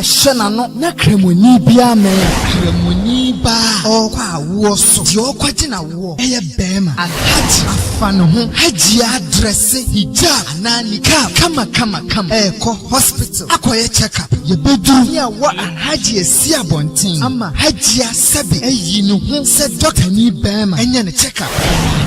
shana no na kremoni bia me kremoni ba o kwa wo so di o kwagina wo eye bema alhaji afano ho haji address hijab na nikab kama ko hospital akoye check up ye bedu ya wa alhaji esi abontin ama haji asabi eyi no ho se doctor ni bema enye ne check up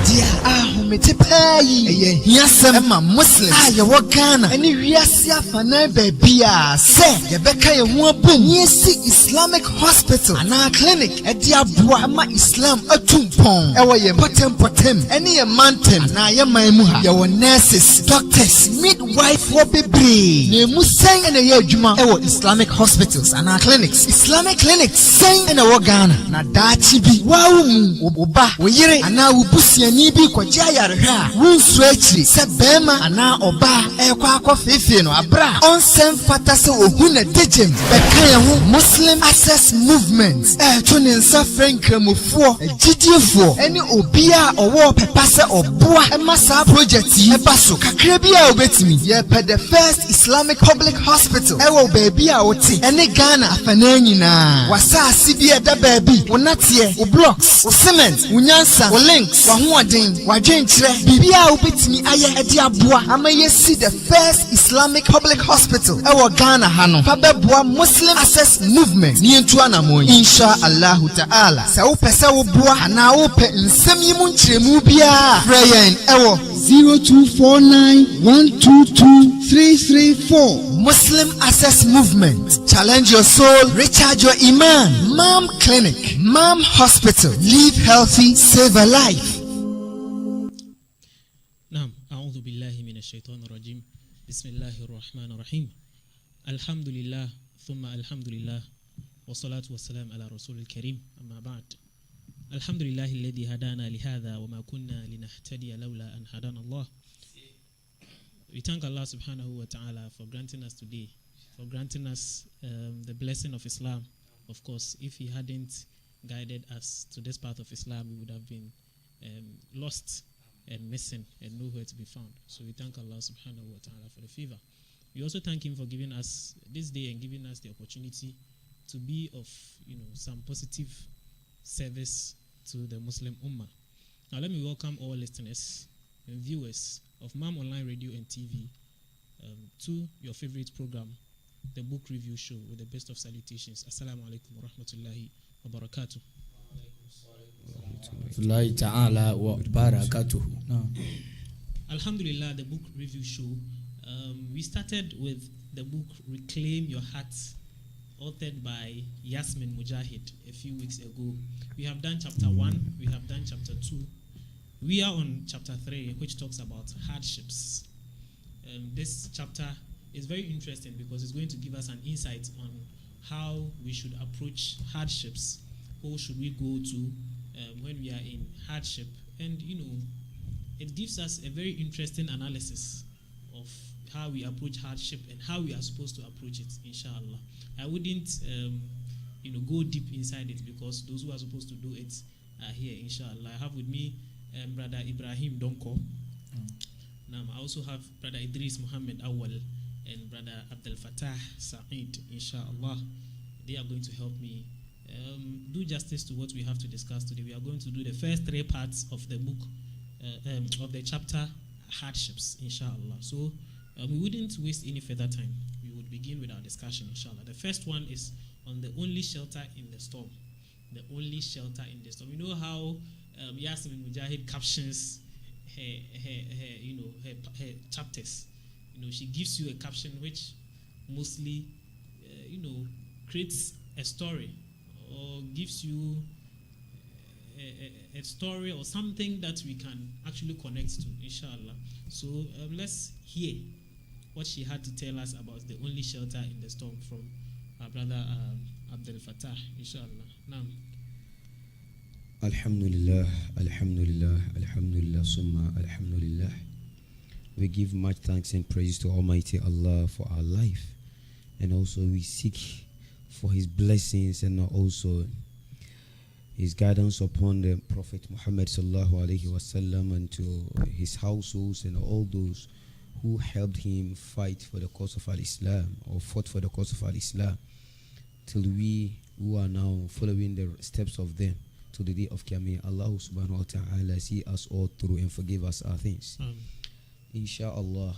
dia ahomete payi eye hiasem ema muslim aye wo Ghana eni wiase afana bebia se ye beka ye ho abom yesi Islamic hospital ana clinic edi aboa ama Islam atumpon ewo ye potem eni ye mantem na ye manmu ha ye wo nurses doctors midwife wo bebre ne musen ene ye adwuma ewo Islamic hospitals ana clinics Islamic clinics sen ene wo Ghana na daachi bi wawu mu oba wo yire ana wo busiani bi kwaje ayarehwa wunsu akiri se bema ana oba ekwa akofefie no abra onsem fata se ohuna dejem beka ye ho Muslim access movement tuni nsa frankramufuo gidiefo eni obia owo pepa se oboa emasa project yi ebaso kakra bia obetimi ye pe the first Islamic public hospital ewo baby a wote eni Ghana afana nyina wasasi bia da baby wonatie wo blocks wo cement wo nyansa wo links wo hoden wadwenkyere bibia obetimi aye edi aboa amayesi the first Islamic public hospital ewo Ghana hano fabeboa Muslim access movement ni entu anamon insha Allah ta'ala sa wo pese wo boa ana wo pe nsem yi mu nkyeremu bia prayer ewo 0249122334 Muslim access movement challenge your soul recharge your iman Mam clinic Mam hospital live healthy save a life. Naam, a'udhu billahi minash shaitanir rajim. Bismillahir rahmanir rahim. Alhamdulillah thumma alhamdulillah wassalatu wassalam ala rasulil karim amma ba'd. Alhamdulillahi alladhi hadana lihadha wa ma kunna linahtadiya lawla an hadana Allah. We thank Allah subhanahu wa ta'ala for granting us today, for granting us the blessing of Islam. Of course, if he hadn't guided us to this path of Islam, we would have been lost and missing and nowhere to be found. So we thank Allah subhanahu wa ta'ala for the favor. We also thank him for giving us this day and giving us the opportunity to be of some positive service to the Muslim Ummah. Now let me welcome all listeners and viewers of MAM Online Radio and TV to your favorite program, the book review show, with the best of salutations. Assalamu alaikum wa rahmatullahi wa barakatuh. Alhamdulillah, the book review show. We started with the book Reclaim Your Heart, authored by Yasmin Mujahid a few weeks ago. We have done chapter 1, we have done chapter 2. We are on chapter 3, which talks about hardships. This chapter is very interesting because it's going to give us an insight on how we should approach hardships. Who should we go to when we are in hardship? And it gives us a very interesting analysis of how we approach hardship and how we are supposed to approach it, inshallah. I wouldn't go deep inside it because those who are supposed to do it are here, inshallah. I have with me Brother Ibrahim Donko. Now I also have Brother Idris Muhammad Awal and Brother Abdel Fattah Sa'id, inshallah. They are going to help me do justice to what we have to discuss today. We are going to do the first 3 parts of the book, of the chapter hardships, inshallah. So we wouldn't waste any further time. We would begin with our discussion, inshallah. The first one is on the only shelter in the storm. The only shelter in the storm. You know how Yasmin Mujahid captions her chapters. She gives you a caption which mostly, creates a story or gives you a story or something that we can actually connect to, inshallah. So let's hear what she had to tell us about the only shelter in the storm from our brother Abdel Fattah, inshallah. Now. Alhamdulillah, alhamdulillah, alhamdulillah, summa alhamdulillah. We give much thanks and praise to Almighty Allah for our life. And also we seek for his blessings and also his guidance upon the Prophet Muhammad sallallahu alaihi wasallam and to his households and all those who helped him fight for the cause of Al-Islam or fought for the cause of Al-Islam. till we who are now following the steps of them to the day of Qiyamah. Allah subhanahu wa ta'ala see us all through and forgive us our things. Inshallah.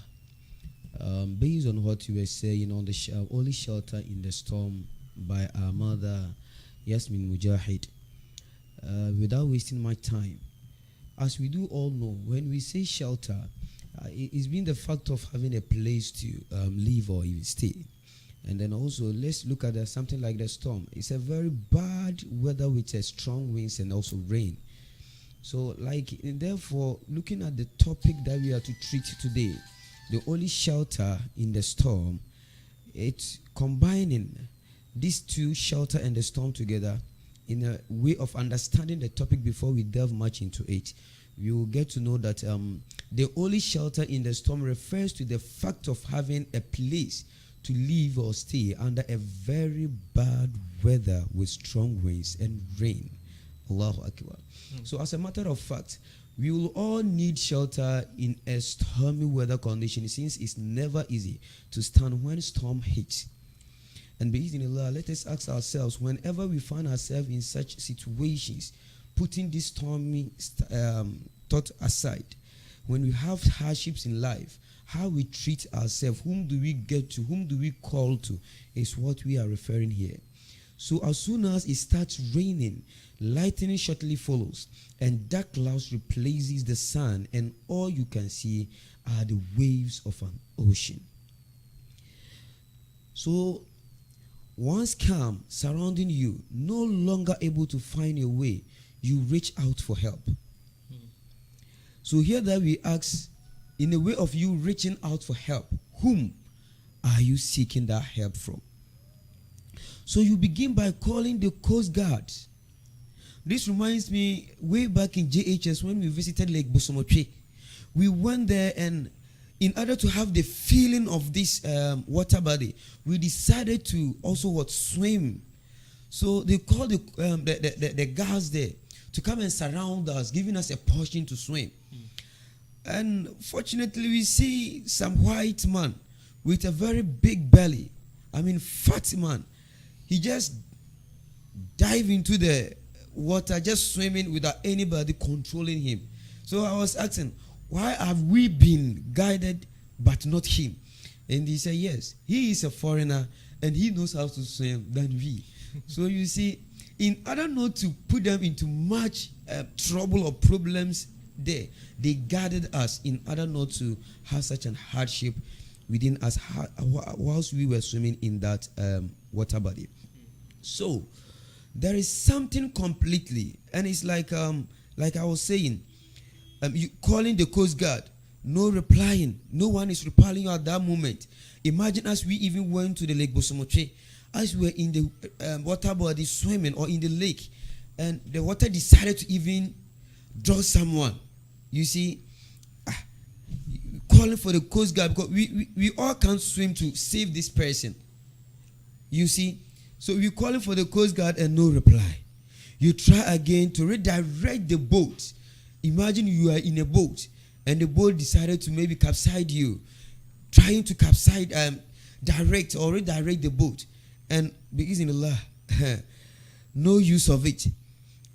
Based on what you were saying on the only shelter in the storm by our mother Yasmin Mujahid, without wasting my time, as we do all know, when we say shelter, it's been the fact of having a place to live or even stay. And then also, let's look at something like the storm. It's a very bad weather with a strong winds and also rain. So, therefore, looking at the topic that we are to treat today, the only shelter in the storm, it's combining these two, shelter and the storm, together in a way of understanding the topic before we delve much into it. You will get to know that the only shelter in the storm refers to the fact of having a place to live or stay under a very bad weather with strong winds and rain. Allahu Akbar. So as a matter of fact, we will all need shelter in a stormy weather condition, since it's never easy to stand when storm hits. And bi'idhnillah, let us ask ourselves, whenever we find ourselves in such situations, putting this stormy thought aside, when we have hardships in life, how we treat ourselves, whom do we get to, whom do we call to, is what we are referring here. So as soon as it starts raining, lightning shortly follows, and dark clouds replaces the sun, and all you can see are the waves of an ocean. So once calm surrounding you, no longer able to find a way, you reach out for help. So here that we ask, in the way of you reaching out for help, whom are you seeking that help from? So you begin by calling the Coast Guard. This reminds me, way back in JHS when we visited Lake Bosomotre, we went there, and in order to have the feeling of this water body, we decided to also swim. So they called the guards there to come and surround us, giving us a portion to swim. And fortunately, we see some white man with a very big belly. I mean, fat man. He just dive into the water, just swimming without anybody controlling him. So I was asking, why have we been guided but not him? And he said, yes, he is a foreigner and he knows how to swim than we. So you see, in order not to put them into much trouble or problems there, they guarded us in order not to have such an hardship within us whilst we were swimming in that water body. So there is something completely, and it's like I was saying, you calling the Coast Guard, no replying, no one is replying you at that moment. Imagine as we even went to the Lake Bosomotre, as we were in the water body swimming or in the lake, and the water decided to even draw someone. You see, calling for the Coast Guard, because we all can't swim to save this person. You see, so we're calling for the Coast Guard and no reply. You try again to redirect the boat. Imagine you are in a boat and the boat decided to maybe capsize you, trying to capsize, direct or redirect the boat, and because in Allah, no use of it.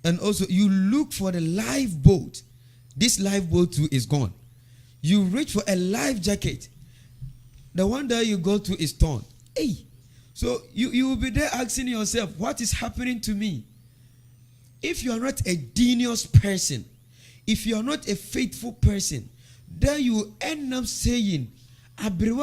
And also you look for the lifeboat. This lifeboat too is gone. You reach for a life jacket. The one that you go to is torn. Hey, so you will be there asking yourself, what is happening to me? If you are not a genius person, if you are not a faithful person, then you end up saying, at that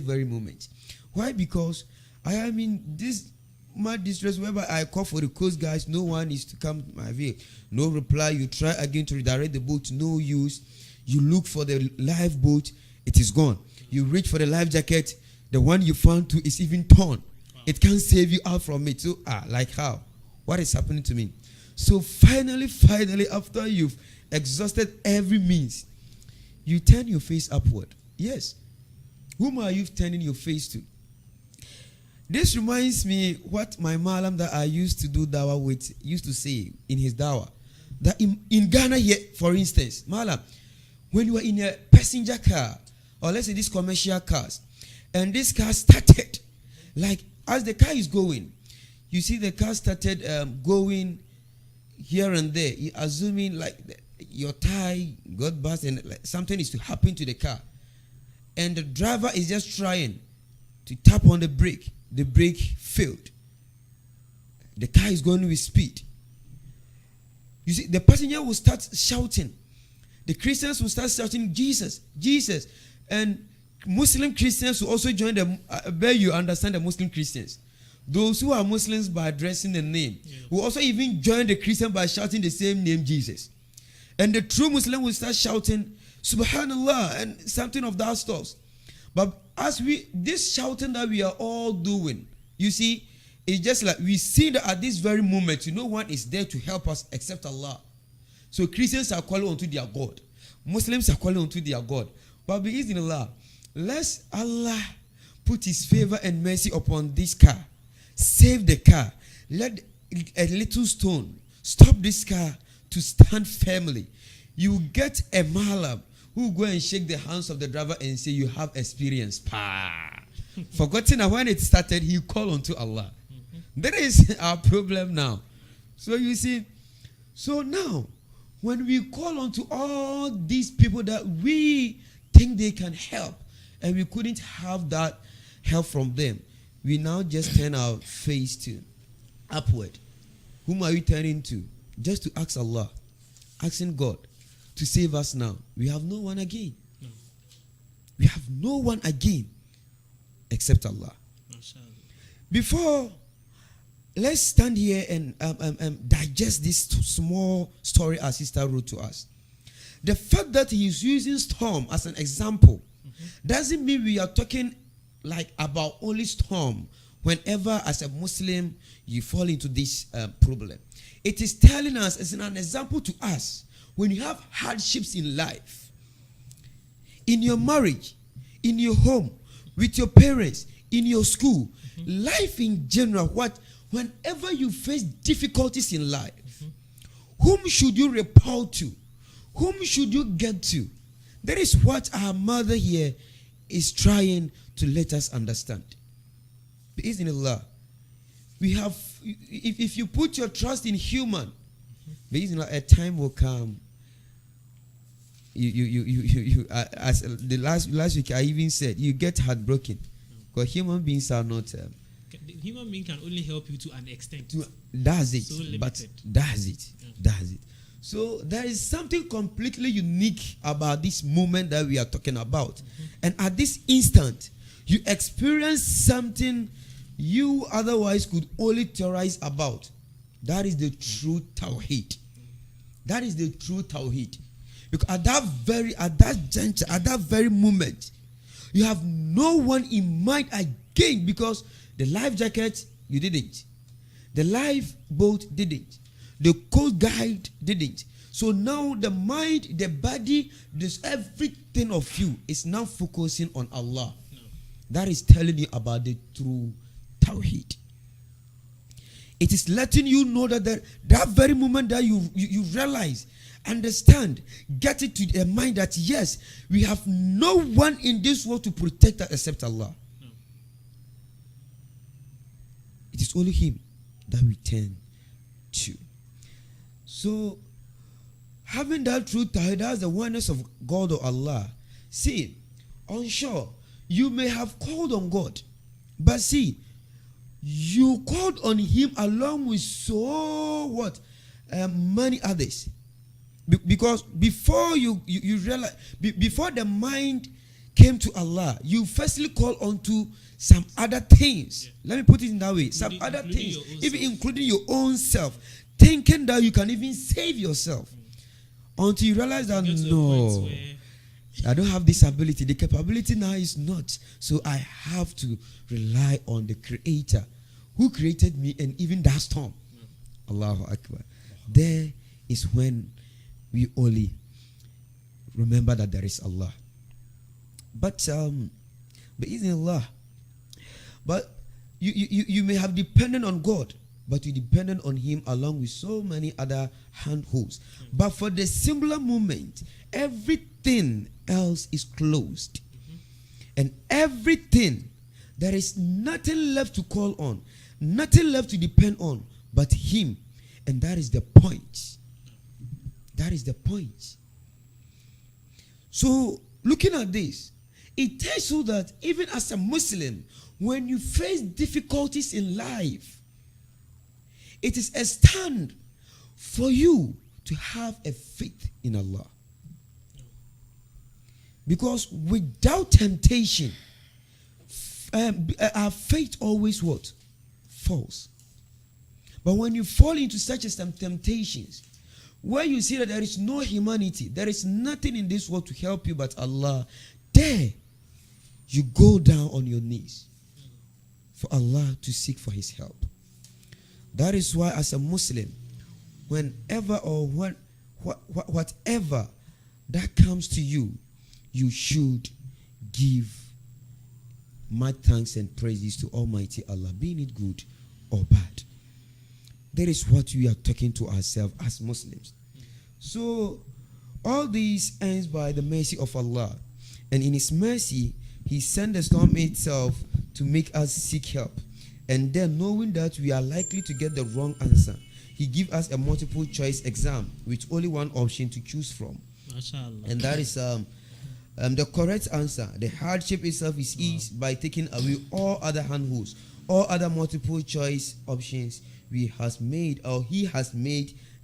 very moment. Why? Because I am in this mad distress whereby I call for the coast guys, no one is to come to my way. No reply. You try again to redirect the boat, no use. You look for the lifeboat, it is gone. You reach for the life jacket, the one you found too is even torn. It can't save you out from it. So, like how? What is happening to me? So finally, after you've exhausted every means, you turn your face upward. Yes. Whom are you turning your face to? This reminds me what my malam that I used to do dawah with used to say in his dawah. That in Ghana here, for instance, malam, when you are in a passenger car, or let's say these commercial cars, and this car started, Like, as the car is going, you see the car started going here and there, assuming like your tire got burst and like something is to happen to the car. And the driver is just trying to tap on the brake. The brake failed. The car is going with speed. You see, the passenger will start shouting. The Christians will start shouting, Jesus, Jesus. And Muslim Christians will also join them. I bet you understand the Muslim Christians. Those who are Muslims by addressing the name will also even join the Christian by shouting the same name, Jesus. And the true Muslim will start shouting, Subhanallah, and something of that stuff. But as this shouting that we are all doing, you see, it's just like we see that at this very moment, no one is there to help us except Allah. So Christians are calling unto their God. Muslims are calling unto their God. But bi'idhnillah, let Allah put his favor and mercy upon this car. Save the car. Let a little stone stop this car to stand firmly. You get a malam who go and shake the hands of the driver and say, you have experience. Forgotten that when it started, he called unto Allah. That is our problem now. So you see, so now, when we call unto all these people that we think they can help, and we couldn't have that help from them, we now just turn our face to upward. Whom are we turning to? Just to ask Allah, asking God to save us now. We have no one again. No. We have no one again except Allah. Before, let's stand here and digest this small story our sister wrote to us. The fact that he is using storm as an example doesn't mean we are talking like about only storm whenever as a Muslim you fall into this problem. It is telling us as an example to us when you have hardships in life, in your marriage, in your home, with your parents, in your school, life in general, whenever you face difficulties in life, whom should you report to? Whom should you get to? That is what our mother here is trying to let us understand. Bismillah. We have, if you put your trust in human, Bismillah, a time will come. As the last week I even said, you get heartbroken because human beings are not. Human being can only help you to an extent. That's it. So limited. But that's it. Yeah. That's it. So there is something completely unique about this moment that we are talking about. And at this instant, you experience something you otherwise could only theorize about. That is the true Tawheed. That is the true Tawheed. Because at that juncture, at that very moment, you have no one in mind again, because the life jacket, you didn't. The lifeboat didn't. The coast guide didn't. So now the mind, the body, everything of you is now focusing on Allah. No. That is telling you about the true Tawheed. It is letting you know that that very moment that you realize, understand, get it to the mind that yes, we have no one in this world to protect us except Allah. No. It is only Him that we turn to. So, having that truth, that's the oneness of God or Allah. See, on shore, you may have called on God, but see, you called on Him along with many others. Because before you realize, before the mind came to Allah, you firstly called on to some other things. Yeah. Let me put it in that way. Some other things, even including your own self, thinking that you can even save yourself. Until you realize that no, I don't have this ability. The capability now is not. So I have to rely on the Creator who created me and even that storm. Allahu Akbar. There is when we only remember that there is Allah. But Allah. But you may have depended on God, but you depended on Him along with so many other handholds. But for the singular moment, everything else is closed. And everything there is nothing left to call on, nothing left to depend on but him. And that is the point. That is the point. So, looking at this, it tells you that even as a Muslim, when you face difficulties in life, it is a stand for you to have a faith in Allah. Because without temptation, our faith always what? Falls. But when you fall into such some temptations, where you see that there is no humanity, there is nothing in this world to help you but Allah, there you go down on your knees for Allah to seek for his help. That is why as a Muslim, whenever or whatever that comes to you, you should give my thanks and praises to Almighty Allah, being it good or bad. That is what we are talking to ourselves as Muslims. So, all these ends by the mercy of Allah. And in his mercy, he sent the storm itself to make us seek help. And then, knowing that we are likely to get the wrong answer, he gives us a multiple choice exam with only one option to choose from. MashaAllah. And that is the correct answer. The hardship itself is eased by taking away all other handholds, all other multiple choice options. He has made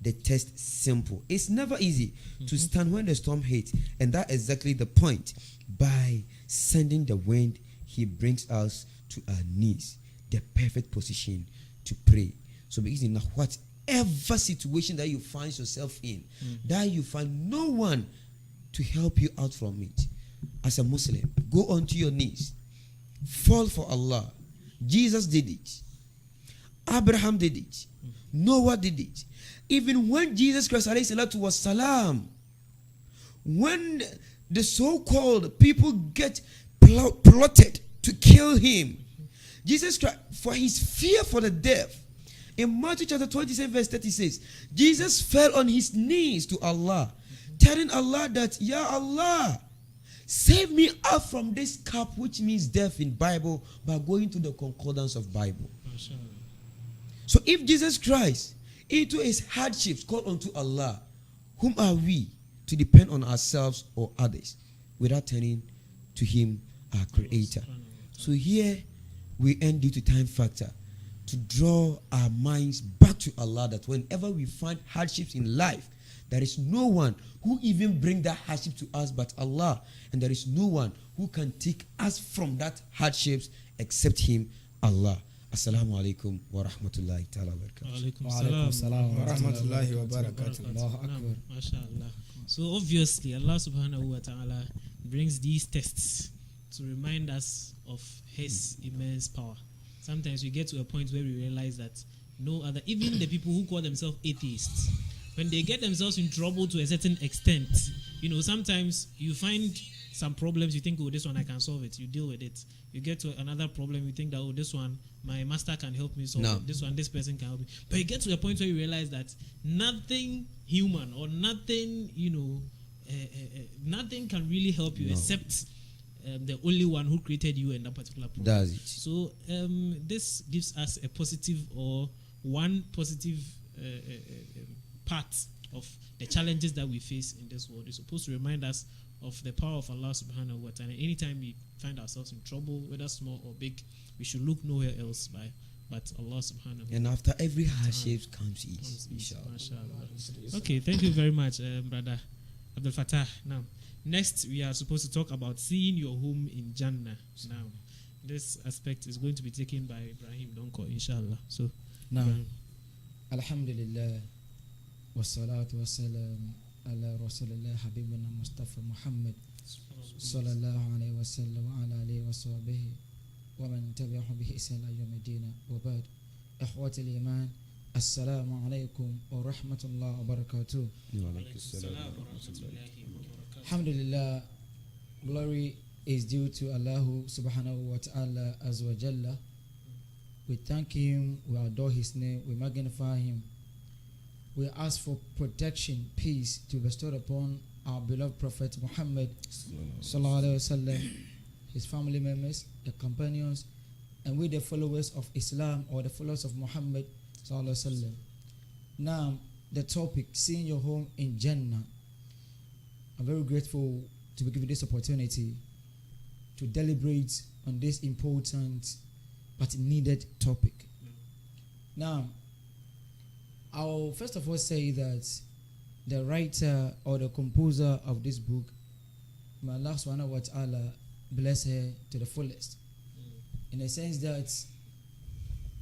the test simple. It's never easy to stand when the storm hits, and that's exactly the point. By sending the wind, he brings us to our knees, the perfect position to pray. So because in whatever situation that you find yourself in, that you find no one to help you out from it, as a Muslim, go onto your knees, fall for Allah. Jesus did it. Abraham did it. Noah did it. Even when Jesus Christ was salam, when the so-called people get plotted to kill him, Jesus Christ, for his fear for the death, in Matthew chapter 27 verse 30 says, Jesus fell on his knees to Allah, telling Allah that, Ya Allah, save me up from this cup, which means death in Bible, by going to the concordance of Bible. So if Jesus Christ, into his hardships, called unto Allah, whom are we to depend on ourselves or others without turning to him, our creator? So here we end due to time factor to draw our minds back to Allah, that whenever we find hardships in life, there is no one who even bring that hardship to us but Allah, and there is no one who can take us from that hardships except him, Allah. Assalamu alaikum wa rahmatullahi ta'ala wa barakatuh. Wa alaikum salam wa rahmatullahi wa barakatuh. Allahu Akbar. MashaAllah. So obviously Allah subhanahu wa ta'ala brings these tests to remind us of his immense power. Sometimes we get to a point where we realize that no other, even the people who call themselves atheists, when they get themselves in trouble to a certain extent, sometimes you find some problems, you think, oh, this one I can solve it, you deal with it. You get to another problem, you think that, oh, this one, my master can help me solve it. This one, this person can help me. But you get to a point where you realize that nothing human or nothing, nothing can really help you except the only one who created you in that particular problem. Does it. So this gives us a positive or one positive part of the challenges that we face in this world. It's supposed to remind us of the power of Allah subhanahu wa ta'ala. Anytime we find ourselves in trouble, whether small or big, we should look nowhere else but Allah subhanahu wa ta'ala. And after every hardship comes ease. Inshallah. Okay, thank you very much, Brother Abdul Fattah. Now, next we are supposed to talk about seeing your home in Jannah. Now, this aspect is going to be taken by Ibrahim Donko, inshallah. So, now, Alhamdulillah, wassalatu wassalam ala Rasulillah Habibina Mustafa Muhammad sallallahu alayhi wa sallam wa ala alihi wa sahbihi wa man tabi'ahu bihi ihsan ila yawm ad-din wa ba'd. Ikhwati al-iman, assalamu alaykum wa rahmatullahi wa barakatuh. Alhamdulillah, glory is due to Allah subhanahu wa ta'ala azza wa jalla. We thank him, we adore his name, we magnify him. We ask for protection, peace to bestow upon our beloved Prophet Muhammad sallallahu alaihi wasallam, his family members, the companions, and we the followers of Islam or the followers of Muhammad sallallahu alaihi wasallam. Now, the topic, seeing your home in Jannah. I'm very grateful to be given this opportunity to deliberate on this important but needed topic. Now, I'll first of all say that the writer or the composer of this book, may Allah subhanahu wa ta'ala bless her to the fullest. In the sense that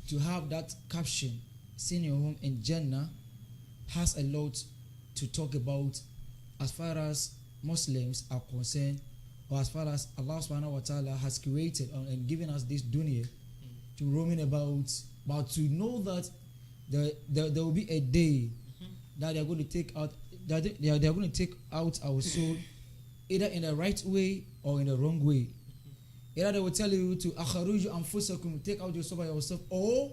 to have that caption, seeing your home in Jannah, has a lot to talk about as far as Muslims are concerned, or as far as Allah subhanahu wa ta'ala has created and given us this dunya to roaming about, but to know that there will be a day that they are going to take out, that they are going to take out our soul either in the right way or in the wrong way. Either they will tell you to akharuju anfusakum, take out your soul by yourself, or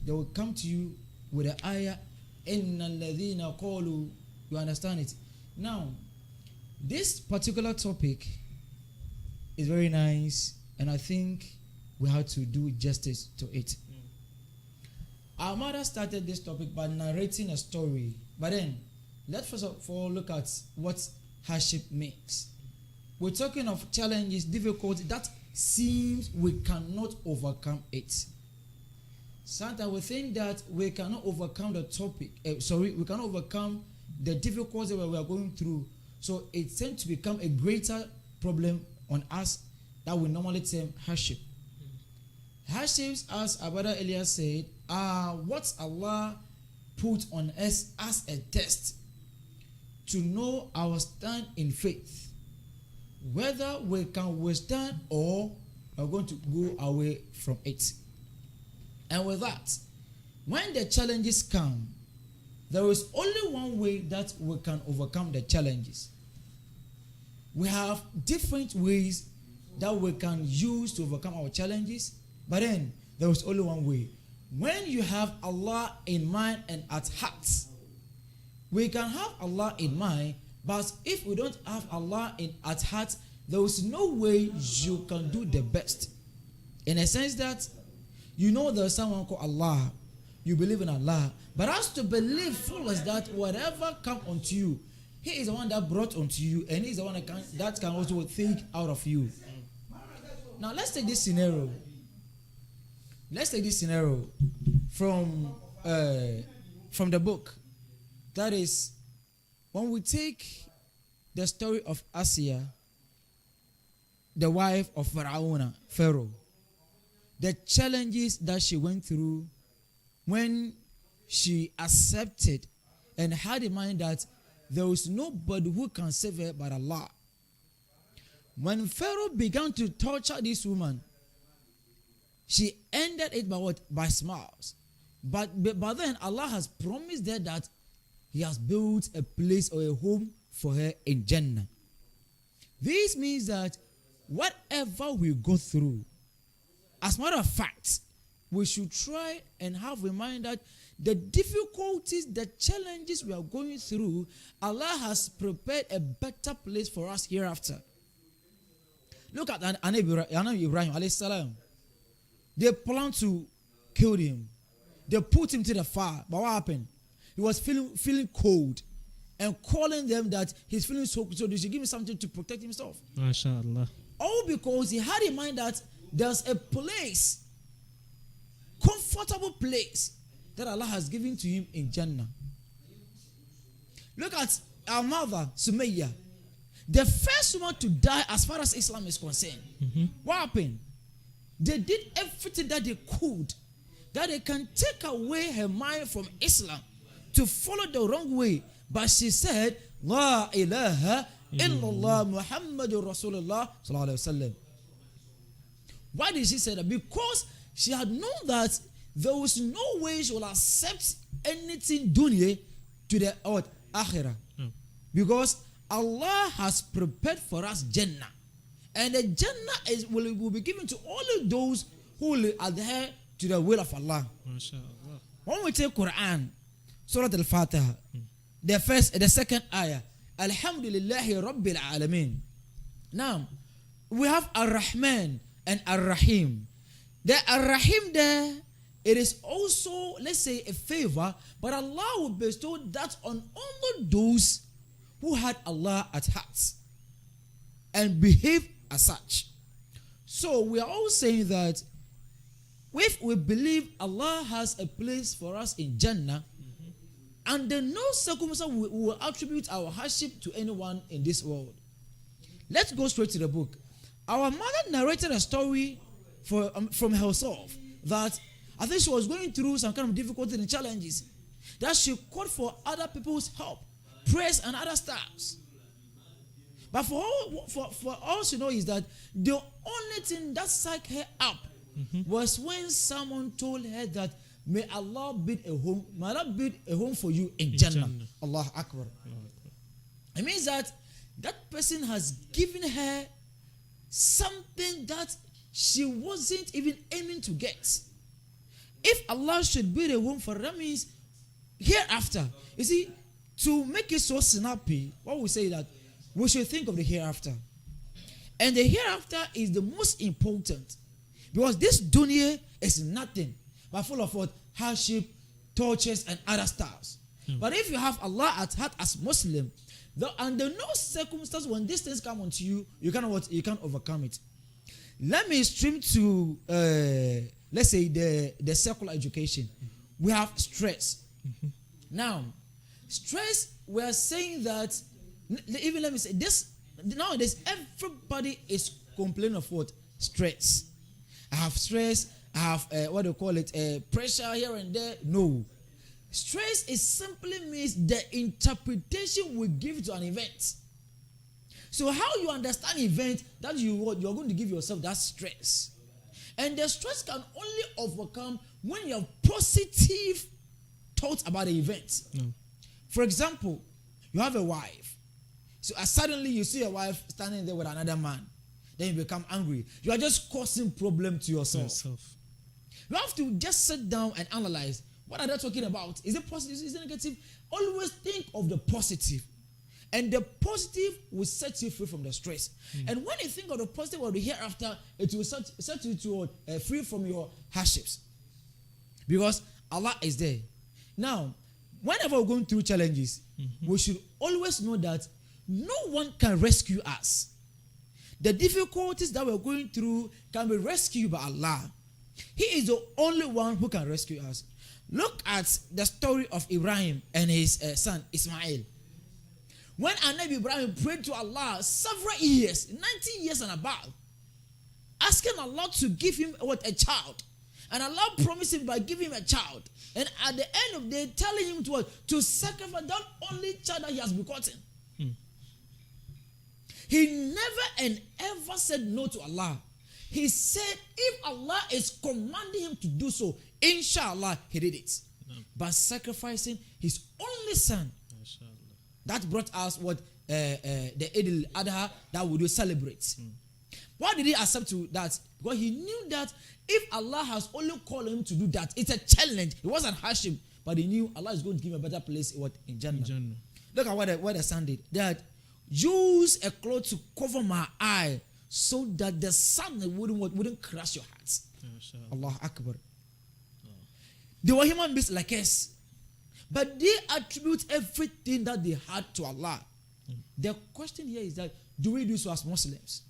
they will come to you with the ayah inna alladhina qalu. You understand it? Now, this particular topic is very nice, and I think we have to do justice to it. Our mother started this topic by narrating a story, but then let's first of all look at what hardship makes. We're talking of challenges, difficulty that seems we cannot overcome it. Sometimes we think that we cannot overcome the topic. We cannot overcome the difficulty that we are going through. So it tends to become a greater problem on us that we normally term hardship. Hardships, as our brother earlier said, are what Allah put on us as a test to know our stand in faith, whether we can withstand or are going to go away from it. And with that, when the challenges come, there is only one way that we can overcome the challenges. We have different ways that we can use to overcome our challenges, but then there is only one way. When you have Allah in mind and at heart, we can have Allah in mind, but if we don't have Allah at heart, there is no way you can do the best. In a sense that you know there's someone called Allah, you believe in Allah, but as to believe full is that whatever comes unto you, He is the one that brought unto you, and He is the one that can also think out of you. Now let's take this scenario. Let's take this scenario from the book. That is, when we take the story of Asiya, the wife of Pharaoh, the challenges that she went through when she accepted and had in mind that there was nobody who can save her but Allah. When Pharaoh began to torture this woman, she ended it by what? By smiles. But then Allah has promised her that He has built a place or a home for her in Jannah. This means that whatever we go through, as a matter of fact, we should try and have in mind that the difficulties, the challenges we are going through, Allah has prepared a better place for us hereafter. Look at Ibrahim alayhi salam. They planned to kill him. They put him to the fire. But what happened? He was feeling cold and calling them that he's feeling so cold, so they should give him something to protect himself. MashaAllah. All because he had in mind that there's a place, comfortable place, that Allah has given to him in Jannah. Look at our mother, Sumayya. The first one to die as far as Islam is concerned. What happened? They did everything that they could, that they can take away her mind from Islam to follow the wrong way. But she said, La ilaha illallah Muhammadur Rasulullah sallallahu alaihi wasallam. Why did she say that? Because she had known that there was no way she will accept anything dunya to the akhirah. Because Allah has prepared for us Jannah. And the Jannah will be given to only those who will adhere to the will of Allah. MashaAllah. When we take Quran, Surah Al-Fatiha, the second ayah, Alhamdulillahi Rabbil Alameen. Now, we have Ar-Rahman and Ar-Rahim. The Ar-Rahim there, it is also, let's say, a favor, but Allah will bestow that on only those who had Allah at heart and behave as such. So we are all saying that if we believe Allah has a place for us in Jannah, under no circumstance we will attribute our hardship to anyone in this world. Let's go straight to the book. Our mother narrated a story from herself that I think she was going through some kind of difficulty and challenges, that she called for other people's help, prayers, and other stuffs. But for all she knows is that the only thing that psyched her up was when someone told her that may Allah build a home for you in Jannah. Allah Akbar. It means that person has given her something that she wasn't even aiming to get. If Allah should build a home for her, that means hereafter. You see, to make it so snappy, what we say that we should think of the hereafter. And the hereafter is the most important. Because this dunya is nothing but full of what? Hardship, tortures, and other stuff. But if you have Allah at heart as Muslim, under no circumstance when these things come onto you, you can't overcome it. Let me stream to let's say the secular education. We have stress. Now, stress, we are saying that, even let me say this, nowadays everybody is complaining of what? Stress. I have stress, I have pressure here and there. No. Stress is simply means the interpretation we give to an event. So how you understand event, that you are going to give yourself that stress. And the stress can only overcome when you have positive thoughts about the event. For example, you have a wife. So suddenly you see a wife standing there with another man. Then you become angry. You are just causing problem to yourself. You have to just sit down and analyze. What are they talking about? Is it positive? Is it negative? Always think of the positive. And the positive will set you free from the stress. And when you think of the positive or the hereafter, it will set you to free from your hardships. Because Allah is there. Now, whenever we're going through challenges, we should always know that no one can rescue us. The difficulties that we're going through can be rescued by Allah. He is the only one who can rescue us. Look at the story of Ibrahim and his son Ismail. When Anabi Ibrahim prayed to Allah several years, 90 years and above, asking Allah to give him a child. And Allah promised him by giving him a child. And at the end of the day, telling him to sacrifice that only child that he has begotten. He never and ever said no to Allah. He said if Allah is commanding him to do so, inshallah, he did it. By sacrificing his only son. That brought us the Eid al-Adha that we do celebrate. Why did he accept to that? Because he knew that if Allah has only called him to do that, it's a challenge. It wasn't hardship, but he knew Allah is going to give him a better place in Jannah. Look at what the son did. That use a cloth to cover my eye so that the sun wouldn't crush your heart. Allah Akbar. They were human beings like us. But they attribute everything that they had to Allah. The question here is that, do we do so as Muslims?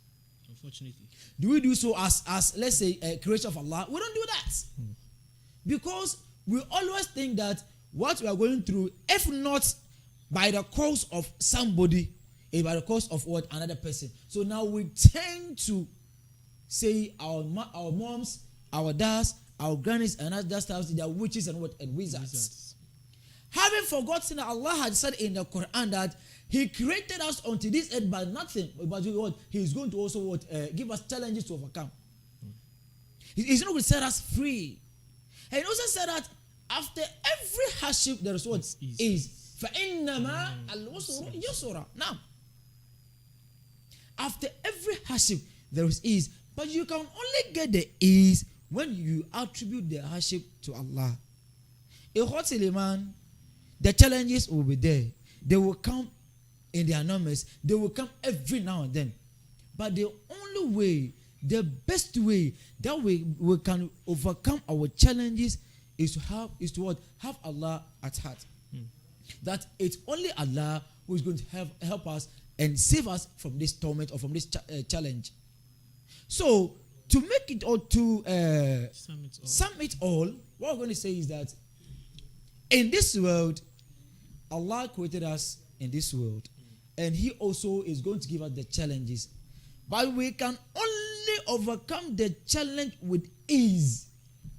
Unfortunately. Do we do so as let's say, a creation of Allah? We don't do that. Because we always think that what we are going through, if not by the cause of somebody, by the cause of what? Another person. So now we tend to say our moms, our dads, our grannies, and other stuff, they are witches and wizards. Having forgotten that Allah had said in the Quran that He created us unto this earth by nothing, but what He is going to also give us challenges to overcome. He's not going to set us free. And He also said that after every hardship there is what is. فَإِنَّمَا الْعُسْرُ يُسْرًا. Now, after every hardship there is ease, but you can only get the ease when you attribute the hardship to Allah. The challenges will be there. They will come in their numbers. They will come every now and then. But the only way the best way that we can overcome our challenges is to have Allah at heart. That it's only Allah who is going to help us and save us from this torment or from this challenge. So to make it all sum it all, what we're going to say is that in this world, Allah created us in this world, and He also is going to give us the challenges. But we can only overcome the challenge with ease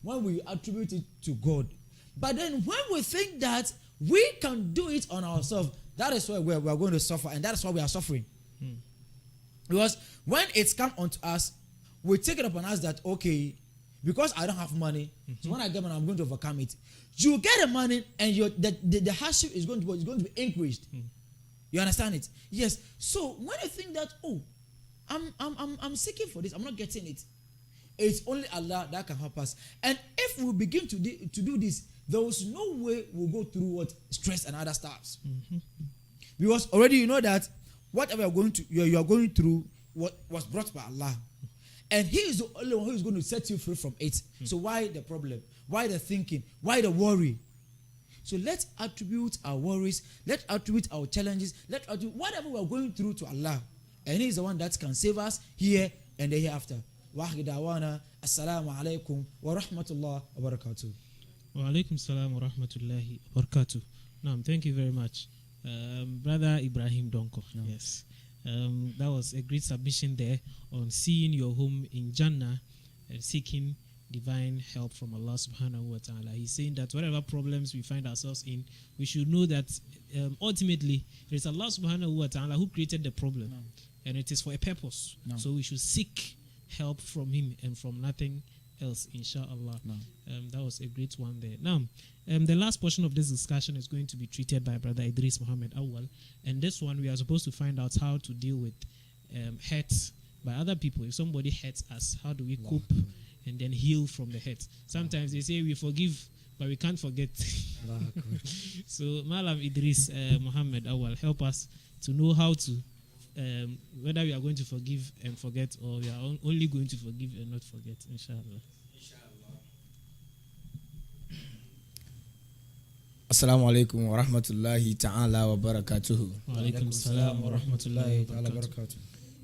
when we attribute it to God. But then when we think that we can do it on ourselves, that is why we are going to suffer, and that is why we are suffering. Because when it's come onto us, we take it upon us that, okay, because I don't have money, so when I get money, I'm going to overcome it. You get the money, and the hardship is going to be increased. You understand it? Yes. So when you think that, oh, I'm seeking for this, I'm not getting it, it's only Allah that can help us. And if we begin to do this, there was no way we'll go through what stress and other stuffs. Because already you know that whatever you are going through was brought by Allah. And He is the only one who is going to set you free from it. So why the problem? Why the thinking? Why the worry? So let's attribute our worries, let's attribute our challenges, let's attribute whatever we are going through to Allah. And He is the one that can save us here and the hereafter. Wa akhiru da'wana, assalamu alaikum wa rahmatullah wa barakatuh. Wa alaikum salam wa rahmatullahi wa barakatuh. No, thank you very much. Brother Ibrahim Donko. No. Yes. That was a great submission there on seeing your home in Jannah and seeking divine help from Allah subhanahu wa ta'ala. He's saying that whatever problems we find ourselves in, we should know that ultimately it is Allah subhanahu wa ta'ala who created the problem. No. And it is for a purpose. No. So we should seek help from Him and from nothing else, inshallah. No. That was a great one there. Now, the last portion of this discussion is going to be treated by Brother Idris Muhammad Awal. And this one, we are supposed to find out how to deal with hurts by other people. If somebody hurts us, how do we cope and then heal from the hurt? Sometimes they say we forgive, but we can't forget. So, Malam Idris Muhammad Awal, help us to know how to, whether we are going to forgive and forget, or we are only going to forgive and not forget, inshallah. Assalamu alaikum wa rahmatullahi ta'ala wa barakatuhu. Wa alaikum salam wa rahmatullahi ta'ala wa barakatuhu.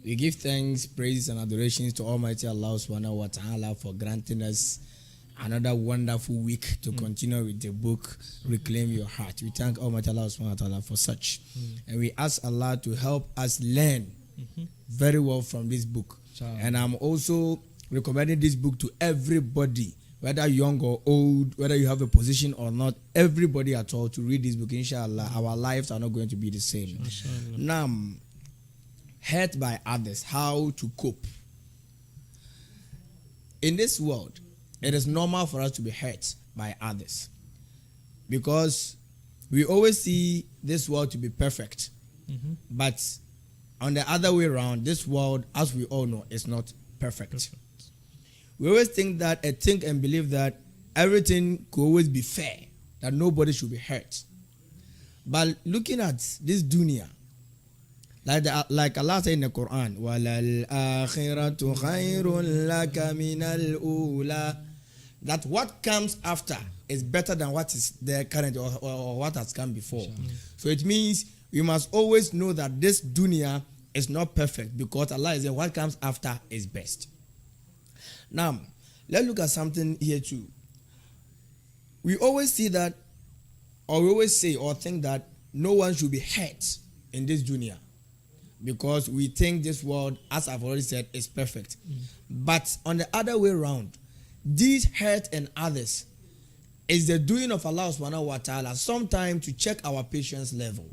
We give thanks, praises and adorations to Almighty Allah subhanahu wa ta'ala for granting us another wonderful week to continue with the book Reclaim Your Heart. We thank Almighty Allah subhanahu wa ta'ala for such. And we ask Allah to help us learn very well from this book. And I'm also recommending this book to everybody, whether young or old, whether you have a position or not, everybody at all to read this book. Inshallah, our lives are not going to be the same. Now, hurt by others, how to cope. In this world, it is normal for us to be hurt by others because we always see this world to be perfect. But on the other way around, this world, as we all know, is not perfect. We always think and believe that everything could always be fair, that nobody should be hurt. But looking at this dunya, like Allah said in the Quran, وَلَلْآخِرَةُ خَيْرٌ لَكَ مِنَ الْأُولَى, that what comes after is better than what is there current or what has come before. So it means we must always know that this dunya is not perfect, because Allah is saying what comes after is best. Now, let's look at something here too. We always see that, or we always say or think that no one should be hurt in this dunya, because we think this world, as I've already said, is perfect. But on the other way around, these hurt and others is the doing of Allah subhanahu wa ta'ala, sometimes to check our patience level.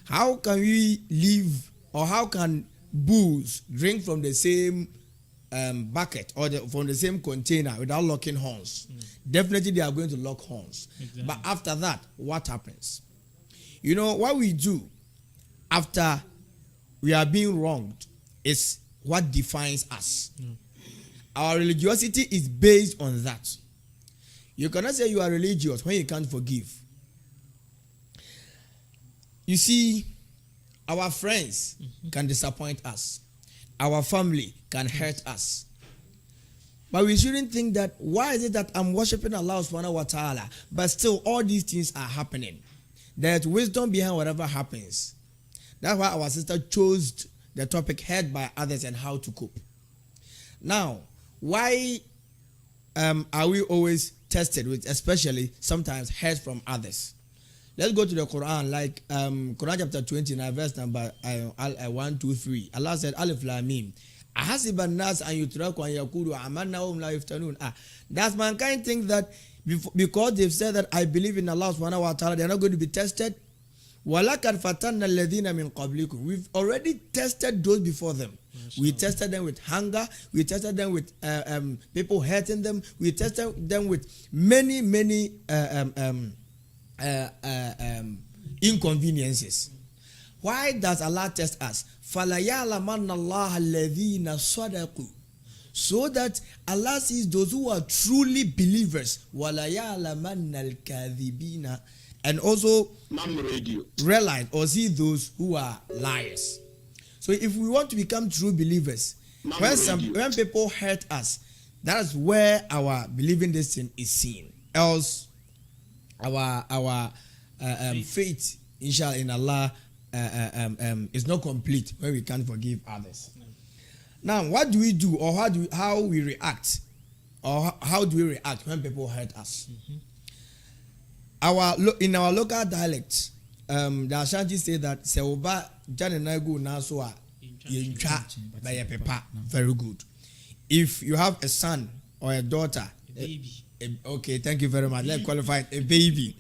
How can we live, or how can bulls drink from the same bucket or from the same container without locking horns? Definitely they are going to lock horns. Exactly. But after that, what happens? You know, what we do after we are being wronged is what defines us. Our religiosity is based on that. You cannot say you are religious when you can't forgive. You see, our friends can disappoint us. our family can hurt us. But we shouldn't think that, why is it that I'm worshiping Allah subhanahu wa ta'ala, but still all these things are happening? There's wisdom behind whatever happens. That's why our sister chose the topic hurt by others and how to cope. Now, why are we always tested with, especially sometimes hurt from others? Let's go to the Quran, like Quran chapter 29, verse number 1, 2, 3. Allah said, Alif Lam Mim. Ahasiba nas an yutraku an yakulu amanna hum la yuftanun. Does mankind think that because they've said that I believe in Allah subhanahu wa ta'ala, they're not going to be tested? Walakad fatanna alladhina min qablikum. We've already tested those before them. We tested them with hunger. We tested them with people hurting them. We tested them with many inconveniences. Why does Allah test us? فَلَيَعْلَمَنَّ اللَّهَ الَّذِينَ صَدَقُوا, so that Allah sees those who are truly believers. وَلَيَعْلَمَنَّ الْكَاذِبِينَ, and also realize or see those who are liars. So if we want to become true believers, when people hurt us, that's where our believing this thing is seen. Else, our faith, inshallah, in Allah is not complete when we can't forgive others. Now, what do we do, or how we react, or how do we react when people hurt us? In our local dialect, the Ashanti say that "Seoba janenaigu naswa yincha by pepa." Very good. If you have a son or a daughter, A baby. Okay, thank you very much. Let's qualify it, a baby,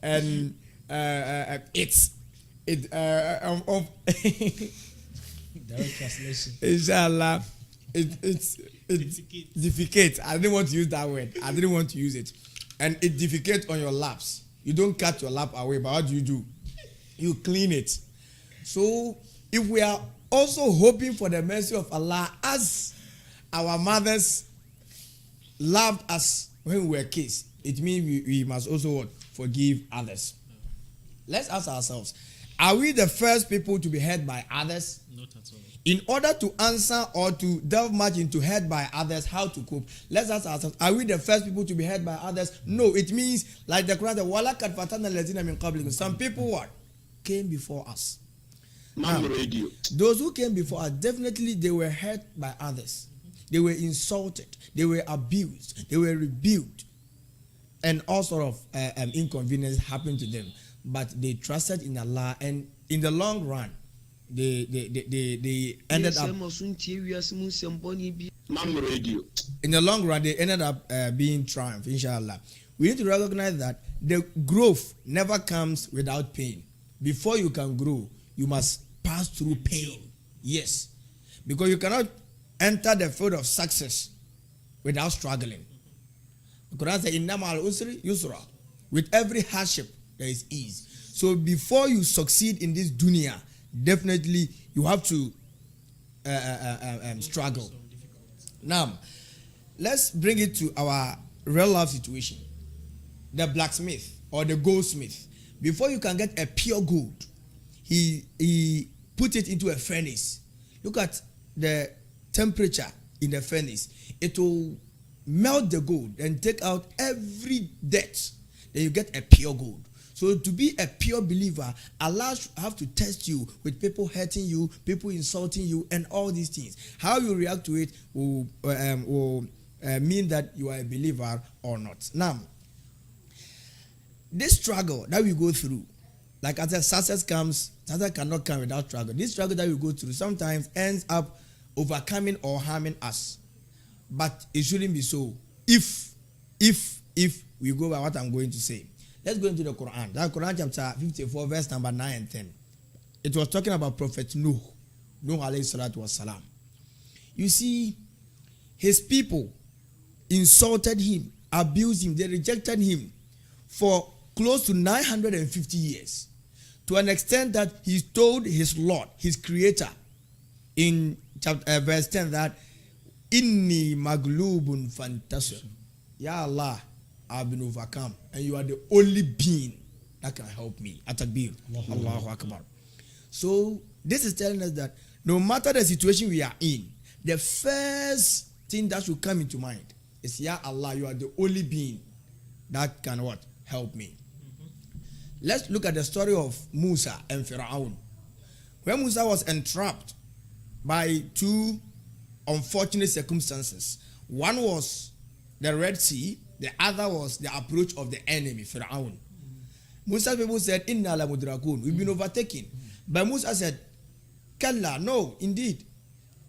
and Direct translation. inshallah, it's defecate. I didn't want to use that word. I didn't want to use it. And it defecates on your laps. You don't cut your lap away, but what do? You clean it. So if we are also hoping for the mercy of Allah, as our mothers loved us when we were kids, it means we must also forgive others. Let's ask ourselves, are we the first people to be hurt by others? Not at all. In order to answer or to delve much into hurt by others, how to cope, let's ask ourselves, are we the first people to be hurt by others? No, it means, like the Quran, وَلَقَدْ فَتَنَّا الَّذِينَ مِنْ قَبْلِكُمْ. Some people what? Came before us. Now, those who came before us, definitely they were hurt by others. They were insulted. They were abused. They were rebuked. And all sort of inconvenience happened to them. But they trusted in Allah, and in the long run, they ended up. In the long run, they ended up being triumph, inshallah. We need to recognize that the growth never comes without pain. Before you can grow, you must pass through pain. Yes, because you cannot enter the field of success without struggling. The Quran says, "Inna ma'al usri yusra." With every hardship, there is ease. So before you succeed in this dunya, definitely you have to struggle. Now, let's bring it to our real life situation. The blacksmith or the goldsmith, before you can get a pure gold, he put it into a furnace. Look at the temperature in the furnace. It will melt the gold and take out every dirt. Then you get a pure gold. So to be a pure believer, Allah have to test you with people hurting you, people insulting you, and all these things. How you react to it will mean that you are a believer or not. Now, this struggle that we go through, like I said, success cannot come without struggle. This struggle that we go through sometimes ends up overcoming or harming us. But it shouldn't be so if we go by what I'm going to say. Let's go into the Quran. That's Quran chapter 54, verse number 9 and 10. It was talking about Prophet Nuh alayhi salatu wasalam. You see, his people insulted him, abused him, they rejected him for close to 950 years. To an extent that he told his Lord, his creator, in chapter, verse 10 that, Inni maglubun fantasir. Ya Allah, I've been overcome, and you are the only being that can help me. Atakbir. Allahu Akbar. So this is telling us that no matter the situation we are in, the first thing that should come into mind is, Ya Allah, you are the only being that can what? Help me. Let's look at the story of Musa and Pharaoh. When Musa was entrapped by two unfortunate circumstances, one was the Red Sea, the other was the approach of the enemy, Pharaoh. Musa's people said, Inna la mudrakun, we've been overtaken. But Musa said, Kalla, no, indeed.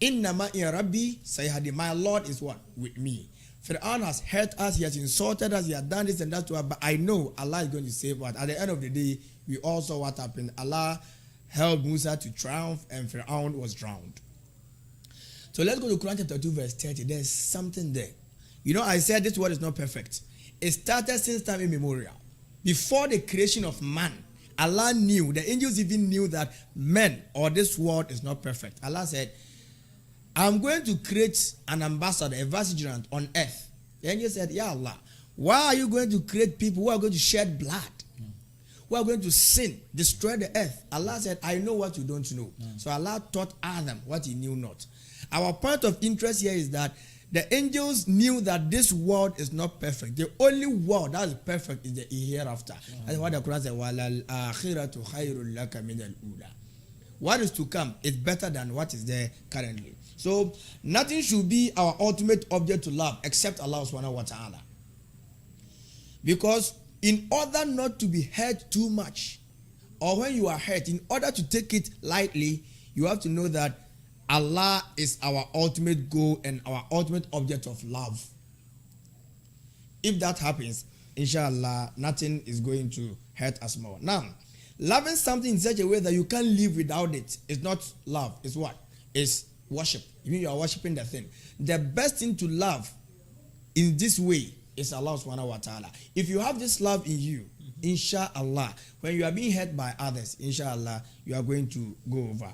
Inna ma'i rabbi sayhadi, my Lord is what? With me. Pharaoh has hurt us, he has insulted us, he has done this and that to us, but I know Allah is going to save us. At the end of the day, we all saw what happened. Allah helped Musa to triumph and Pharaoh was drowned. So let's go to Quran chapter 2 verse 30. There's something there. You know, I said this word is not perfect. It started since time immemorial. Before the creation of man, Allah knew, the angels even knew that men or this world is not perfect. Allah said, I'm going to create an ambassador, a vicegerent on earth. The angel said, Ya Allah, why are you going to create people who are going to shed blood? Who are going to sin, destroy the earth? Allah said, I know what you don't know. So Allah taught Adam what he knew not. Our point of interest here is that the angels knew that this world is not perfect. The only world that is perfect is the hereafter. That's what the Quran says, وَلَلْآخِرَةُ خَيْرٌ لَكَ مِنَ الْأُولَى. What is to come is better than what is there currently. So nothing should be our ultimate object to love except Allah subhanahu wa ta'ala. Because in order not to be hurt too much, or when you are hurt, in order to take it lightly, you have to know that Allah is our ultimate goal and our ultimate object of love. If that happens, inshallah, nothing is going to hurt us more. Now, loving something in such a way that you can't live without it is not love. It's what? It's worship. You mean you are worshiping the thing. The best thing to love in this way is Allah subhanahu wa ta'ala. If you have this love in you, inshallah, when you are being hurt by others, inshallah, you are going to go over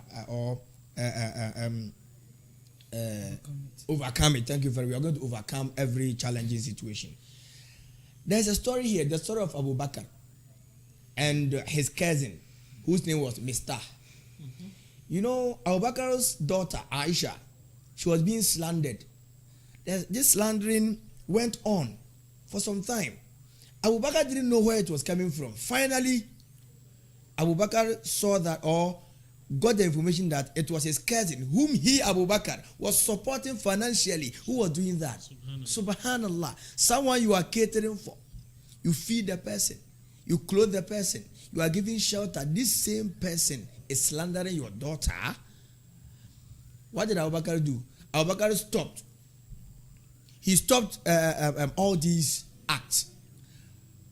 overcome it. Thank you very much. We are going to overcome every challenging situation. There's a story here, the story of Abu Bakr and his cousin, whose name was Mistah. You know, Abu Bakr's daughter, Aisha, she was being slandered. This slandering went on for some time. Abu Bakr didn't know where it was coming from. Finally, Abu Bakr saw that, or got the information that it was his cousin, whom he, Abu Bakr, was supporting financially, who was doing that. Subhanallah. Someone you are catering for. You feed the person. You clothe the person. You are giving shelter. This same person is slandering your daughter. What did Abu Bakr do? Abu Bakr stopped. He stopped all these acts.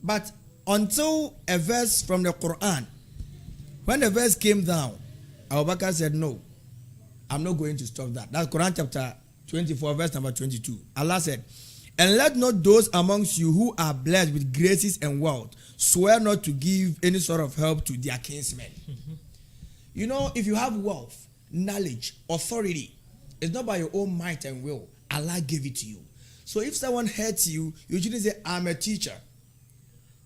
But until a verse from the Quran, when the verse came down, Abu Bakr said, no, I'm not going to stop that. That's Quran chapter 24, verse number 22. Allah said, and let not those amongst you who are blessed with graces and wealth swear not to give any sort of help to their kinsmen. You know, if you have wealth, knowledge, authority, it's not by your own might and will. Allah gave it to you. So if someone hurts you, you shouldn't say, I'm a teacher.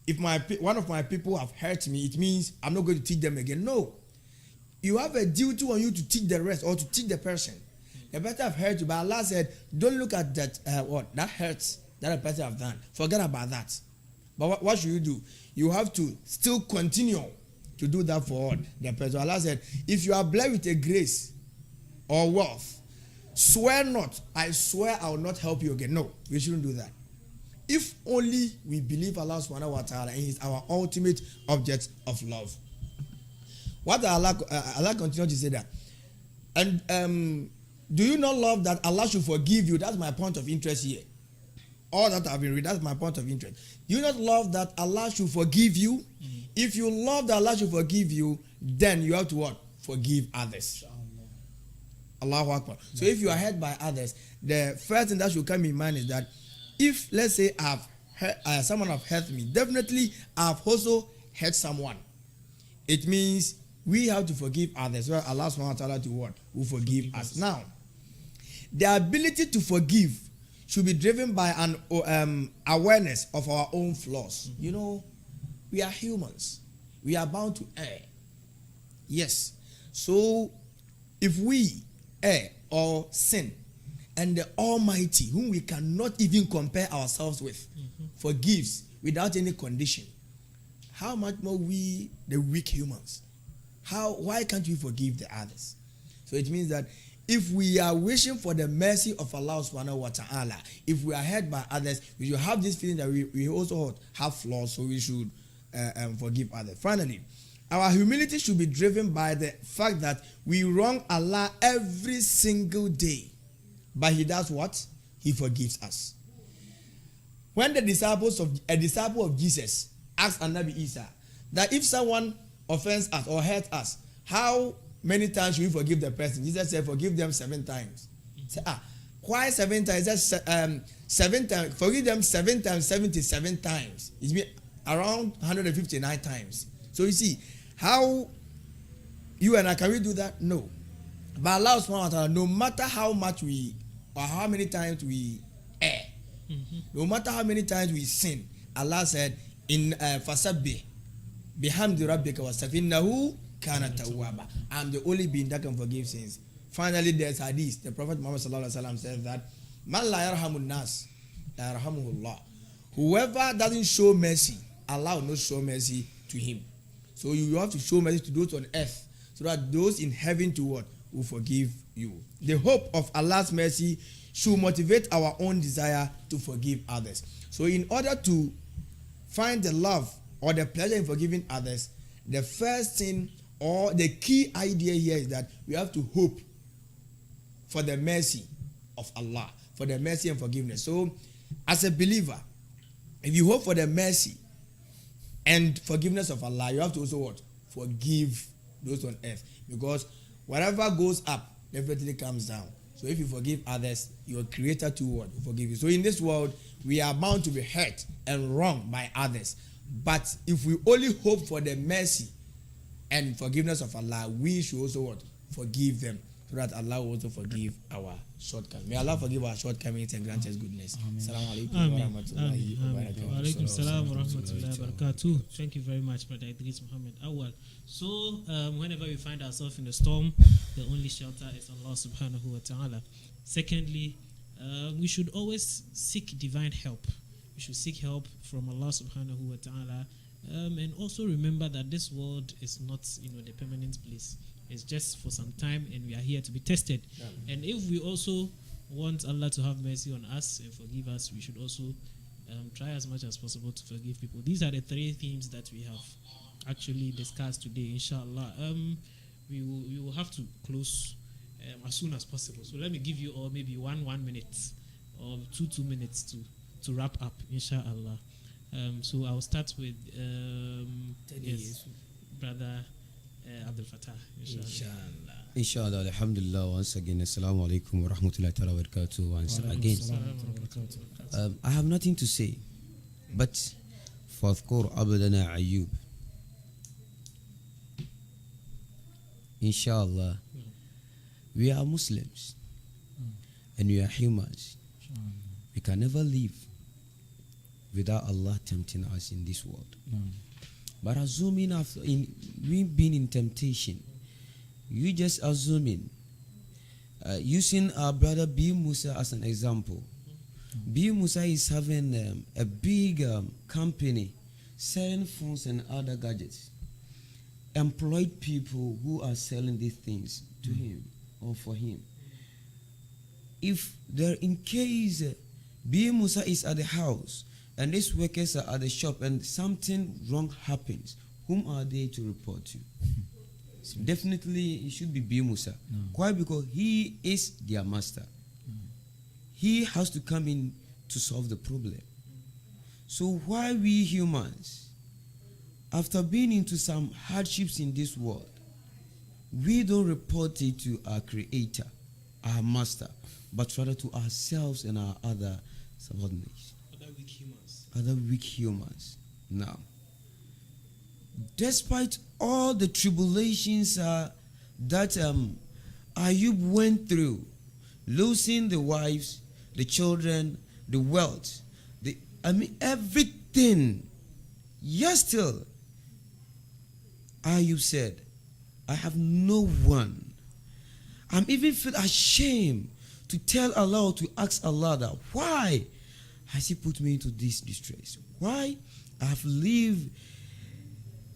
If one of my people have hurt me, it means I'm not going to teach them again. No. You have a duty on you to teach the rest or to teach the person. The better have hurt you, but Allah said, don't look at that, that hurts that a person have done. Forget about that. But what should you do? You have to still continue to do that for the person. Allah said, if you are blessed with a grace or wealth, swear not, I swear I will not help you again. No, we shouldn't do that. If only we believe Allah subhanahu wa ta'ala and He is our ultimate object of love. What Allah continued to say that. And do you not love that Allah should forgive you? That's my point of interest here. All that I've been reading, that's my point of interest. Do you not love that Allah should forgive you? If you love that Allah should forgive you, then you have to what? Forgive others. Allahu Akbar. So if you are hurt by others, the first thing that should come in mind is that if, let's say, someone have hurt me, definitely I've also hurt someone. It means we have to forgive others. Well, Allah subhanahu wa ta'ala to what? Who forgive us. Now, the ability to forgive should be driven by an awareness of our own flaws. You know, we are humans. We are bound to err. Yes. So, if we err or sin, and the Almighty, whom we cannot even compare ourselves with, forgives without any condition, how much more we, the weak humans? Why can't we forgive the others? So it means that if we are wishing for the mercy of Allah subhanahu wa ta'ala, if we are hurt by others, we should have this feeling that we also have flaws, so we should forgive others. Finally, our humility should be driven by the fact that we wrong Allah every single day. But He does what? He forgives us. When a disciple of Jesus asked Nabi Isa that if someone offends us or hurts us, how many times should we forgive the person? Jesus said, forgive them 7 times. Say, why 7 times? That's 7 times. Forgive them 7 times, 77 times. It's been around 159 times. So you see, how you and I, can we do that? No. But Allah subhanahu wa ta'ala, no matter how much we, or how many times we err, no matter how many times we sin, Allah said, in fasabbih bihamdi rabbika wastaghfirhu kana tawwaba. I'm the only being that can forgive sins. Finally, there's hadith. The Prophet Muhammad sallallahu alaihi wasallam says that man la yarhamun nas la yarhamuhullah. Whoever doesn't show mercy, Allah will not show mercy to him. So you have to show mercy to those on earth, so that those in heaven to what will forgive you. The hope of Allah's mercy should motivate our own desire to forgive others. So in order to find the love or the pleasure in forgiving others, the first thing or the key idea here is that we have to hope for the mercy of Allah, for the mercy and forgiveness. So as a believer, if you hope for the mercy and forgiveness of Allah, you have to also what? Forgive those on earth. Because whatever goes up definitely comes down. So if you forgive others, your Creator too will forgive you. So in this world, we are bound to be hurt and wronged by others. But if we only hope for the mercy and forgiveness of Allah, we should also what? Forgive them, so that Allah will also forgive our shortcomings. May Allah forgive our shortcomings and grant us goodness. Assalamu alaikum wa rahmatullahi wa barakatuh. Wa alaikum salam wa rahmatullahi wa barakatuh. Thank you very much, Brother Idris Muhammad Awal. So, whenever we find ourselves in a storm, the only shelter is Allah subhanahu wa ta'ala. Secondly, we should always seek divine help. We should seek help from Allah subhanahu wa ta'ala. And also remember that this world is not, the permanent place. It's just for some time, and we are here to be tested. Yeah. And if we also want Allah to have mercy on us and forgive us, we should also try as much as possible to forgive people. These are the 3 themes that we have actually discussed today, inshallah. We will have to close as soon as possible. So let me give you all maybe 1 minute or 2 minutes to wrap up, inshallah. So I'll start with yes, Brother Abdul Fattah, Inshallah, alhamdulillah. Once again, assalamu alaikum wa rahmatullahi wa barakatuh. Once again, I have nothing to say, but فاذكر عبدنا Ayub. Inshallah, we are Muslims and we are humans. We can never live without Allah tempting us in this world. But assuming after we being in temptation, you just assuming, using our brother B. Musa as an example. B. Musa is having a big company selling phones and other gadgets. Employed people who are selling these things to him or for him. If there, in case B. Musa is at the house and these workers are at the shop and something wrong happens, whom are they to report to? Definitely it should be B. Musa. Why? Because he is their master. He has to come in to solve the problem. So why we humans, after being into some hardships in this world, we don't report it to our Creator, our master, but rather to ourselves and our other subordinates. Other weak humans. Now, despite all the tribulations that Ayub went through, losing the wives, the children, the wealth, everything, yet still, Ayub said, I have no one. I'm even feel ashamed to tell Allah or to ask Allah that why has He put me into this distress? Why I have lived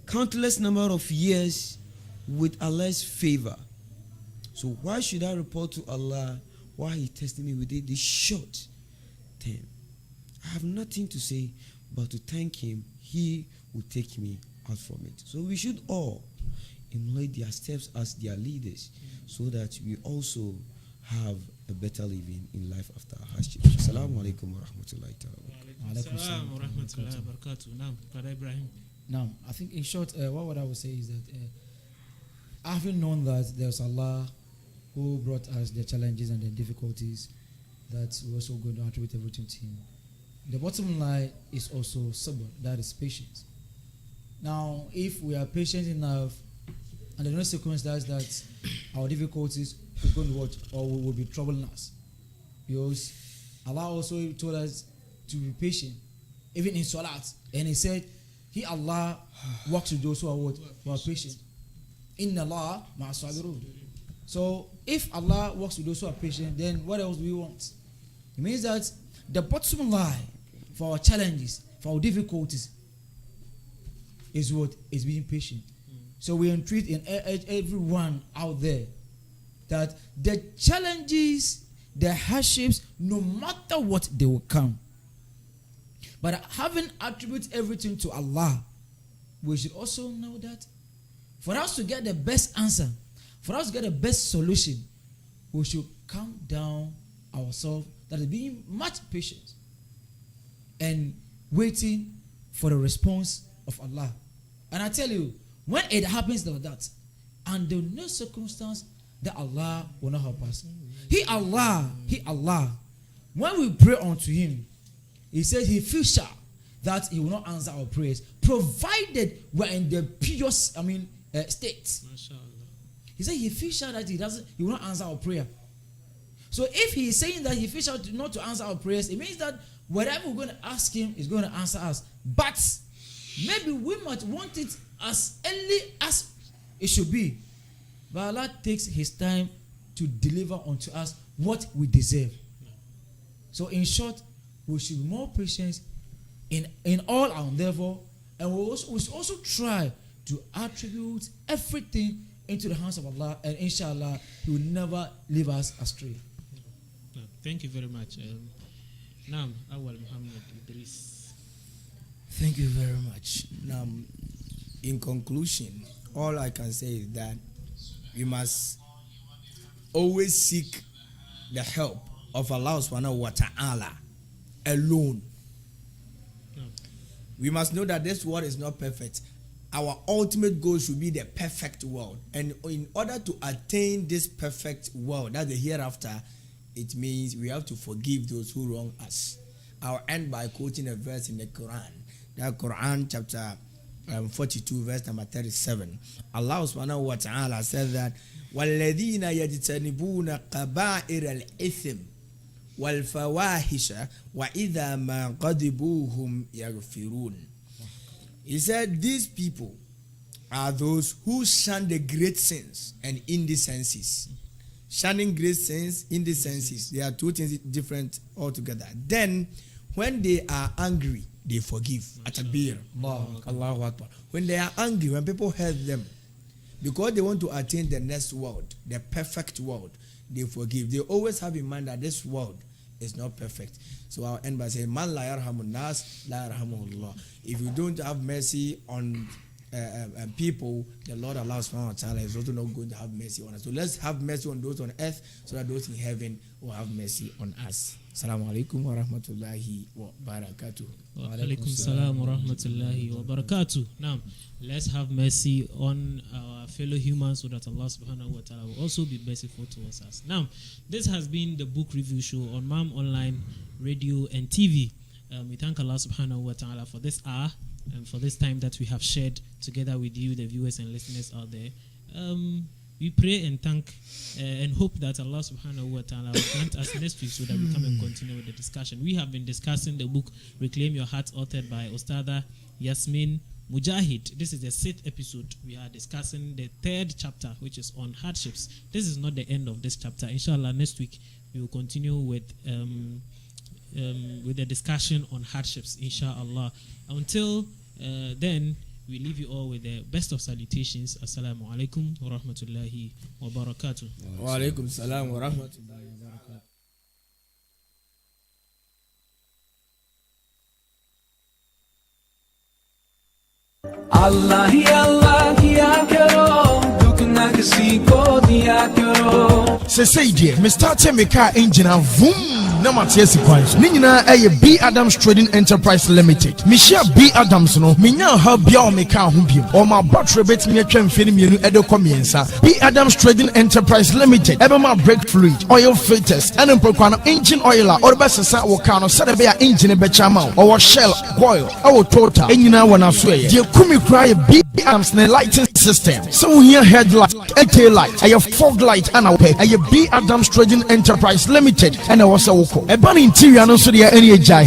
countless number of years with Allah's favor. So why should I report to Allah why He tested me with this short term? I have nothing to say but to thank Him. He will take me out from it. So we should all emulate their steps as their leaders so that we also have a better living in life after hardship. Assalamu alaikum wa rahmatullahi ta'ala. Now, I think in short, what I would say is that having known that there's Allah who brought us the challenges and the difficulties, that we're also going to attribute everything to Him. The bottom line is also sabr, that is patience. Now, if we are patient enough, and there are no circumstances that our difficulties are going to watch or will be troubling us, because Allah also told us to be patient, even in salat, and He said, He Allah works with those who are what? Who are patient. Inna Allah ma'as-sabirun. So if Allah works with those who are patient, then what else do we want? It means that the bottom line for our challenges, for our difficulties, is what? Is being patient. So we entreat in everyone out there that the challenges, the hardships, no matter what, they will come. But having attributed everything to Allah, we should also know that for us to get the best answer, for us to get the best solution, we should calm down ourselves, that is being much patient and waiting for the response of Allah. And I tell you, when it happens like that, under no circumstance that Allah will not help us. He Allah, when we pray unto Him, He says He feels sure that He will not answer our prayers, provided we're in the pure, state. He said He feels sure that He will not answer our prayer. So if He is saying that He feels sure not to answer our prayers, it means that whatever we're going to ask Him is going to answer us. But maybe we might want it as early as it should be. But Allah takes His time to deliver unto us what we deserve. So in short, we should be more patient in all our endeavor, and we should also try to attribute everything into the hands of Allah, and inshallah He will never leave us astray. Thank you very much. Now, Awal Muhammad Idris. Thank you very much. Now, in conclusion, all I can say is that we must always seek the help of Allah subhanahu wa ta'ala alone. We must know that this world is not perfect. Our ultimate goal should be the perfect world. And in order to attain this perfect world, that's the hereafter, it means we have to forgive those who wrong us. I'll end by quoting a verse in the Quran. That Quran chapter 42 verse number 37. Allah subhanahu wa ta'ala said that وَالَّذِينَ يَجْتَنِبُونَ قَبَائِرَ الْإِثْمِ وَالْفَوَاحِشَ وَإِذَا مَا قَدِبُوهُمْ يَغْفِرُونَ. He said these people are those who shun the great sins and indecencies. Shunning great sins, indecencies, they are two things different altogether. Then when they are angry, they forgive. Atabir. Allahu Akbar. When they are angry, when people hurt them, because they want to attain the next world, the perfect world, they forgive. They always have in mind that this world is not perfect. So I'll end by saying, Man la yarhamun nas, la yarhamuhullah. If you don't have mercy on people, the Lord Allah subhanahu wa ta'ala is also not going to have mercy on us. So let's have mercy on those on earth so that those in heaven will have mercy on us. Assalamu alaikum wa rahmatullahi wa barakatuh. Wa alaikum salam wa rahmatullahi wa barakatuh. Now, let's have mercy on our fellow humans so that Allah subhanahu wa ta'ala will also be merciful towards us. Now, this has been the book review show on MAM Online Radio and TV. We thank Allah subhanahu wa ta'ala for this hour and for this time that we have shared together with you, the viewers and listeners out there. We pray and thank and hope that Allah subhanahu wa ta'ala will grant us next week so that we come and continue with the discussion. We have been discussing the book Reclaim Your Heart, authored by Ustada Yasmin Mujahid, this is the 6th episode. We are discussing the 3rd chapter, which is on hardships. This is not the end of this chapter. Inshallah, next week we will continue with the discussion on hardships, inshallah. Until then, we leave you all with the best of salutations. Assalamu alaikum wa rahmatullahi wa barakatuh. Wa alaikum salam wa rahmatullahi wa barakatuh. Allah hi Allah kiya karo, dukh na kisi ko diya karo. Say dear, me start me car engine and vroom. Na matiasi kwanso ni nyina eye B Adams Trading Enterprise Limited. Me share B Adams no me nya ha bia o me ka ho biem o ma battery bet me atwa mfeni mienu edo komiensa. B Adams Trading Enterprise Limited ebe ma brake fluid, oil filters and mpokwa no engine oil a or be sesa wo ka no sade be a engine be chama o shell coil o total enyina wona so ye de kumi kra ye B Adams na lighting system. So we here headlight, tail light, a fog light and a pay a B Adams Trading Enterprise Limited and a was a bunny interior no so there any jai.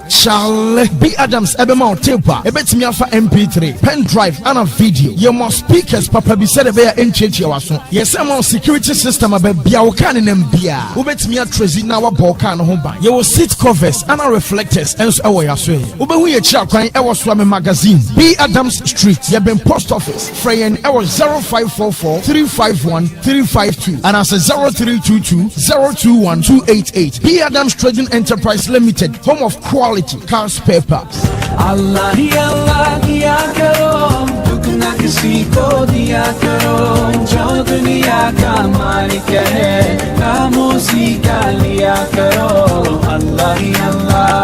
Shall B Adams Ebema tape a bet me for MP3 pen drive and a video. You must speakers papa be said a bear in church your so yes I'm on security system a biawakan in mbia ubet me a trazy now a balkan home. You will seat covers and a reflectors and so away as well. Ube we a chap crying I was swami magazine B Adams Street you been post office Freyen I was 0544 351 352 and as a 0322 021 288. B Adams Trading Enterprise Limited, home of quality car spare parts. Allah hi Allah kiya karo, dukh na kisi ko diya karo. Jo duniya ka malik hai, khamoshi ka liya karo. Allah hi Allah.